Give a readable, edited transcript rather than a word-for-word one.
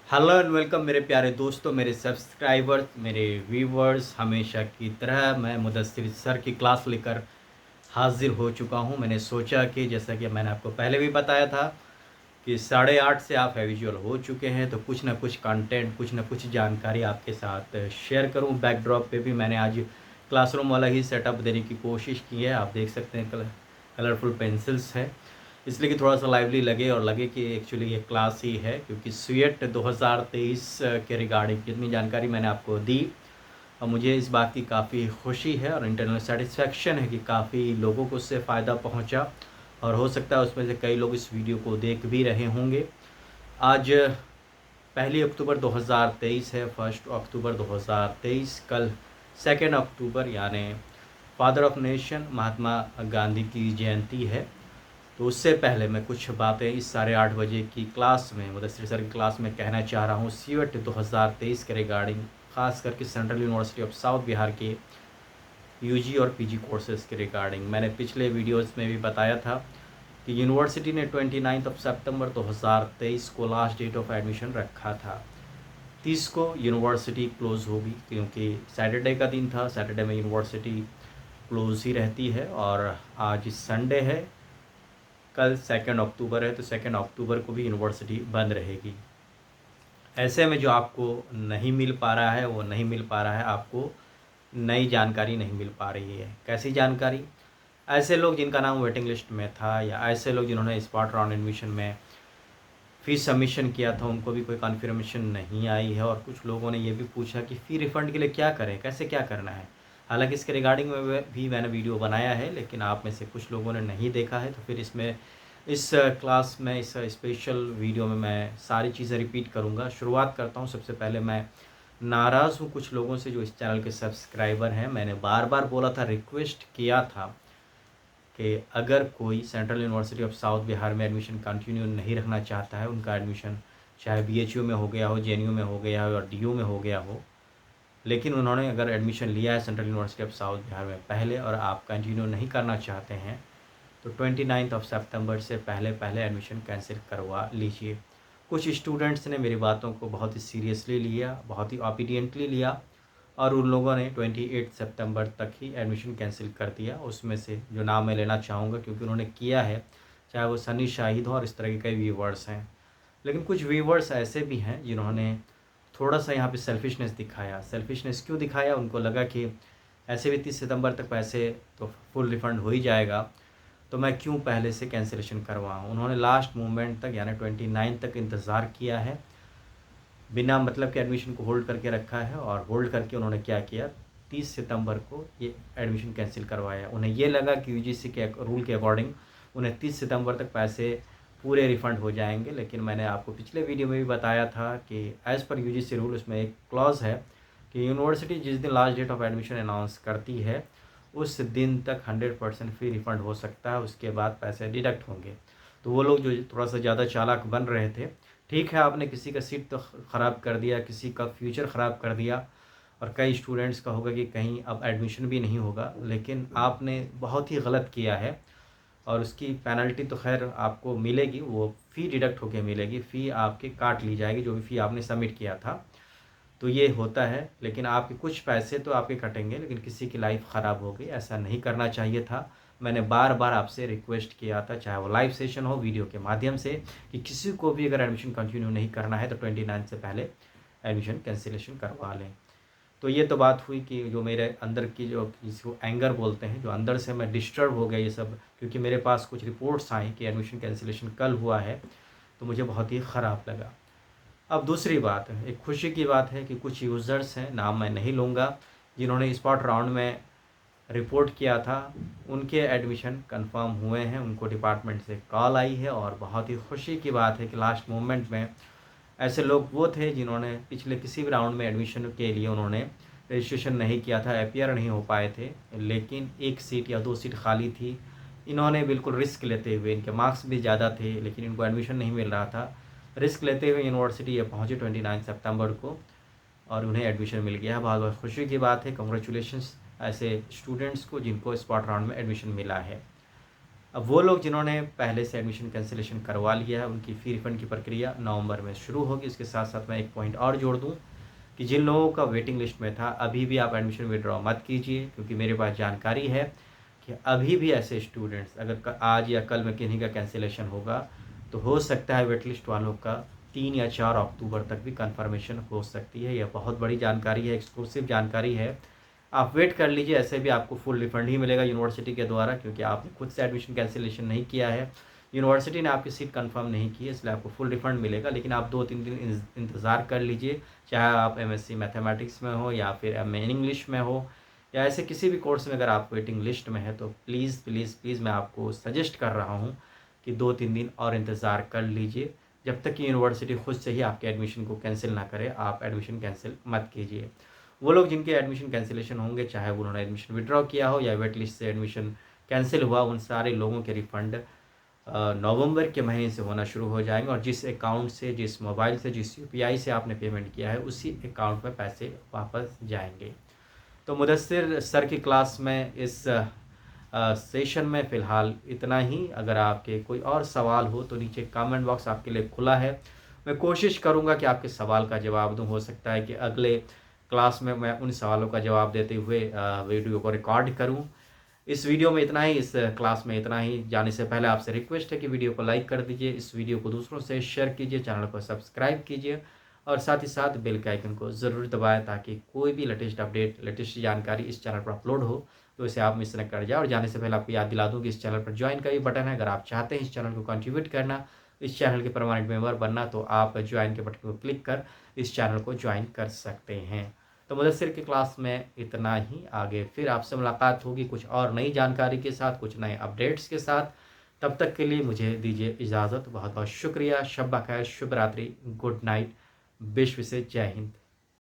Hello and welcome मेरे प्यारे दोस्तों, मेरे सब्सक्राइबर्स, मेरे व्यूवर्स। हमेशा की तरह मैं मुदस्सिर सर की क्लास लेकर हाजिर हो चुका हूं। मैंने सोचा कि जैसा कि मैंने आपको पहले भी बताया था कि 8:30 से आप हैविजुअल हो चुके हैं, तो कुछ ना कुछ कंटेंट, कुछ ना कुछ जानकारी आपके साथ शेयर करूं। बैकड्रॉप पे भी मैंने आज क्लासरूम वाला ही सेटअप देने की कोशिश की है। आप देख सकते हैं कलरफुल पेंसिल्स है, इसलिए कि थोड़ा सा लाइवली लगे और लगे कि एक्चुअली ये क्लास ही है, क्योंकि स्वीट 2023 के रिगार्डिंग जितनी जानकारी मैंने आपको दी, और मुझे इस बात की काफ़ी खुशी है और इंटरनल सेटिस्फेक्शन है कि काफ़ी लोगों को उससे फ़ायदा पहुंचा, और हो सकता है उसमें से कई लोग इस वीडियो को देख भी रहे होंगे। आज 1 अक्टूबर 2023 है, 1 अक्टूबर 2023। कल 2 अक्टूबर यानी father of nation Mahatma Gandhi की जयंती है। तो उससे पहले मैं कुछ बातें इस 8:30 बजे की क्लास में, मुदस्सिर सर की क्लास में कहना चाह रहा हूँ सीवेट 2023 के रिगार्डिंग, ख़ास करके central university of south Bihar के यूजी और पीजी कोर्सेज़ के रिगार्डिंग। मैंने पिछले वीडियोस में भी बताया था कि यूनिवर्सिटी ने 29 सितंबर 2023 को लास्ट डेट ऑफ एडमिशन रखा था। 30 को यूनिवर्सिटी क्लोज़ होगी, क्योंकि सैटरडे का दिन था। सैटरडे में यूनिवर्सिटी क्लोज़ ही रहती है, और आज संडे है। कल 2 अक्टूबर है, तो 2 अक्टूबर को भी यूनिवर्सिटी बंद रहेगी। ऐसे में जो आपको नहीं मिल पा रहा है वो नहीं मिल पा रहा है, आपको नई जानकारी नहीं मिल पा रही है। कैसी जानकारी? ऐसे लोग जिनका नाम वेटिंग लिस्ट में था, या ऐसे लोग जिन्होंने स्पॉट राउंड एडमिशन में फ़ीस सबमिशन किया था, उनको भी कोई कन्फर्मेशन नहीं आई है। और कुछ लोगों ने ये भी पूछा कि फ़ी रिफ़ंड के लिए क्या करें, कैसे क्या करना है। हालांकि इसके रिगार्डिंग में भी मैंने वीडियो बनाया है, लेकिन आप में से कुछ लोगों ने नहीं देखा है, तो फिर इस क्लास में, इस स्पेशल वीडियो में मैं सारी चीज़ें रिपीट करूँगा। शुरुआत करता हूँ। सबसे पहले मैं नाराज़ हूँ कुछ लोगों से जो इस चैनल के सब्सक्राइबर हैं। मैंने बार बार बोला था, रिक्वेस्ट किया था कि अगर कोई central university of south Bihar में एडमिशन कंटिन्यू नहीं रखना चाहता है, उनका एडमिशन चाहे बीएचयू में हो गया हो, जेएनयू में हो गया हो, और डीयू में हो गया हो, लेकिन उन्होंने अगर एडमिशन लिया है central university of south Bihar में पहले, और आप कंटिन्यू नहीं करना चाहते हैं, तो 29 सितंबर से पहले पहले एडमिशन कैंसिल करवा लीजिए। कुछ स्टूडेंट्स ने मेरी बातों को बहुत ही सीरियसली लिया, बहुत ही ओबीडियंटली लिया, और उन लोगों ने 28 सितंबर तक ही एडमिशन कैंसिल कर दिया। उसमें से जो नाम मैं लेना चाहूँगा, क्योंकि उन्होंने किया है, चाहे वो सनी शाहिद हो और इस तरह के कई व्यूवर्स हैं। लेकिन कुछ व्यूवर्स ऐसे भी हैं जिन्होंने थोड़ा सा यहाँ पे सेल्फिशनेस दिखाया। सेल्फिशनेस क्यों दिखाया? उनको लगा कि ऐसे भी 30 सितंबर तक पैसे तो फुल रिफ़ंड हो ही जाएगा, तो मैं क्यों पहले से कैंसिलेशन करवाऊँ। उन्होंने लास्ट मोमेंट तक यानी 29 तक इंतज़ार किया है, बिना मतलब के एडमिशन को होल्ड करके रखा है। और होल्ड करके उन्होंने क्या किया, 30 सितंबर को ये एडमिशन कैंसिल करवाया। उन्हें ये लगा कि यूजीसी के रूल के अकॉर्डिंग उन्हें 30 सितंबर तक पैसे पूरे रिफ़ंड हो जाएंगे। लेकिन मैंने आपको पिछले वीडियो में भी बताया था कि एज़ पर यूजीसी रूल उसमें एक क्लॉज है कि यूनिवर्सिटी जिस दिन last date of admission announce करती है, उस दिन तक 100% फ़ी रिफ़ंड हो सकता है, उसके बाद पैसे डिडक्ट होंगे। तो वो लोग जो थोड़ा सा ज़्यादा चालाक बन रहे थे, ठीक है, आपने किसी का सीट तो ख़राब कर दिया, किसी का फ्यूचर ख़राब कर दिया, और कई स्टूडेंट्स का होगा कि कहीं अब एडमिशन भी नहीं होगा, लेकिन आपने बहुत ही गलत किया है। और उसकी पेनल्टी तो खैर आपको मिलेगी, वो फ़ी डिडक्ट होके मिलेगी, फ़ी आपके काट ली जाएगी, जो भी फ़ी आपने सबमिट किया था। तो ये होता है, लेकिन आपके कुछ पैसे तो आपके कटेंगे, लेकिन किसी की लाइफ ख़राब हो गई, ऐसा नहीं करना चाहिए था। मैंने बार बार आपसे रिक्वेस्ट किया था, चाहे वो लाइव सेशन हो वीडियो के माध्यम से, कि किसी को भी अगर एडमिशन कंटिन्यू नहीं करना है तो 29 से पहले एडमिशन कैंसिलेशन करवा लें। तो ये तो बात हुई कि जो मेरे अंदर की, जो जिसको एंगर बोलते हैं, जो अंदर से मैं डिस्टर्ब हो गया ये सब, क्योंकि मेरे पास कुछ रिपोर्ट्स आई कि एडमिशन कैंसिलेशन कल हुआ है, तो मुझे बहुत ही ख़राब लगा। अब दूसरी बात है, एक खुशी की बात है कि कुछ यूज़र्स हैं, नाम मैं नहीं लूँगा, जिन्होंने स्पॉट राउंड में रिपोर्ट किया था, उनके एडमिशन कंफर्म हुए हैं, उनको डिपार्टमेंट से कॉल आई है। और बहुत ही खुशी की बात है कि लास्ट मोमेंट में ऐसे लोग वो थे जिन्होंने पिछले किसी भी राउंड में एडमिशन के लिए उन्होंने रजिस्ट्रेशन नहीं किया था, अपीयर नहीं हो पाए थे, लेकिन एक सीट या दो सीट खाली थी। इन्होंने बिल्कुल रिस्क लेते हुए, इनके मार्क्स भी ज़्यादा थे लेकिन इनको एडमिशन नहीं मिल रहा था, रिस्क लेते हुए यूनिवर्सिटी ये पहुँचे 29 सितंबर को, और उन्हें एडमिशन मिल गया है। बहुत बहुत खुशी की बात है। कंग्रेचुलेशंस ऐसे स्टूडेंट्स को जिनको स्पॉट राउंड में एडमिशन मिला है। अब वो लोग जिन्होंने पहले से एडमिशन कैंसिलेशन करवा लिया है, उनकी फ़ी रिफ़ंड की प्रक्रिया नवंबर में शुरू होगी। इसके साथ साथ मैं एक पॉइंट और जोड़ दूँ कि जिन लोगों का वेटिंग लिस्ट में था, अभी भी आप एडमिशन विड्रॉ मत कीजिए, क्योंकि मेरे पास जानकारी है कि अभी भी ऐसे स्टूडेंट्स, अगर आज या कल में किन्हीं का कैंसिलेशन होगा तो हो सकता है वेट लिस्ट वालों का 3 या 4 अक्टूबर तक भी कन्फर्मेशन हो सकती है। यह बहुत बड़ी जानकारी है, एक्सक्लूसिव जानकारी है। आप वेट कर लीजिए, ऐसे भी आपको फुल रिफ़ंड ही मिलेगा यूनिवर्सिटी के द्वारा, क्योंकि आपने खुद से एडमिशन कैंसिलेशन नहीं किया है, यूनिवर्सिटी ने आपकी सीट कंफर्म नहीं की है, इसलिए आपको फुल रिफ़ंड मिलेगा। लेकिन आप 2-3 दिन इंतज़ार कर लीजिए, चाहे आप एमएससी मैथमेटिक्स में हो या फिर एमए इंग्लिश में हो या ऐसे किसी भी कोर्स में अगर आप वेटिंग लिस्ट में है, तो प्लीज़ प्लीज़ प्लीज़ मैं आपको सजेस्ट कर रहा हूँ कि 2-3 दिन और इंतज़ार कर लीजिए। जब तक कि यूनिवर्सिटी खुद से ही आपके एडमिशन को कैंसिल ना करे, आप एडमिशन कैंसिल मत कीजिए। वो लोग जिनके एडमिशन कैंसिलेशन होंगे, चाहे उन्होंने एडमिशन विड्रॉ किया हो या वेट लिस्ट से एडमिशन कैंसिल हुआ, उन सारे लोगों के रिफ़ंड नवंबर के महीने से होना शुरू हो जाएंगे, और जिस अकाउंट से, जिस मोबाइल से, जिस यूपीआई से आपने पेमेंट किया है, उसी अकाउंट में पैसे वापस जाएंगे। तो मुदस्सिर सर की क्लास में इस सेशन में फ़िलहाल इतना ही। अगर आपके कोई और सवाल हो तो नीचे कमेंट बॉक्स आपके लिए खुला है, मैं कोशिश करूंगा कि आपके सवाल का जवाब दूं। हो सकता है कि अगले क्लास में मैं उन सवालों का जवाब देते हुए वीडियो को रिकॉर्ड करूं। इस वीडियो में इतना ही, इस क्लास में इतना ही। जाने से पहले आपसे रिक्वेस्ट है कि वीडियो को लाइक कर दीजिए, इस वीडियो को दूसरों से शेयर कीजिए, चैनल को सब्सक्राइब कीजिए और साथ ही साथ बेल के आइकन को ज़रूर दबाएं, ताकि कोई भी लेटेस्ट अपडेट, लेटेस्ट जानकारी इस चैनल पर अपलोड हो तो इसे आप मिस न कर जाए। और जाने से पहले आपको याद दिला दूँ कि इस चैनल पर ज्वाइन का भी बटन है। अगर आप चाहते हैं इस चैनल को कंट्रीब्यूट करना, इस चैनल के परमानेंट मेंबर बनना, तो आप ज्वाइन के बटन को क्लिक कर इस चैनल को ज्वाइन कर सकते हैं। तो मुदस्सिर की क्लास में इतना ही। आगे फिर आपसे मुलाकात होगी कुछ और नई जानकारी के साथ, कुछ नए अपडेट्स के साथ। तब तक के लिए मुझे दीजिए इजाज़त। बहुत बहुत शुक्रिया। शब बखैर, शुभ रात्रि, गुड नाइट, विश्व से जय हिंद।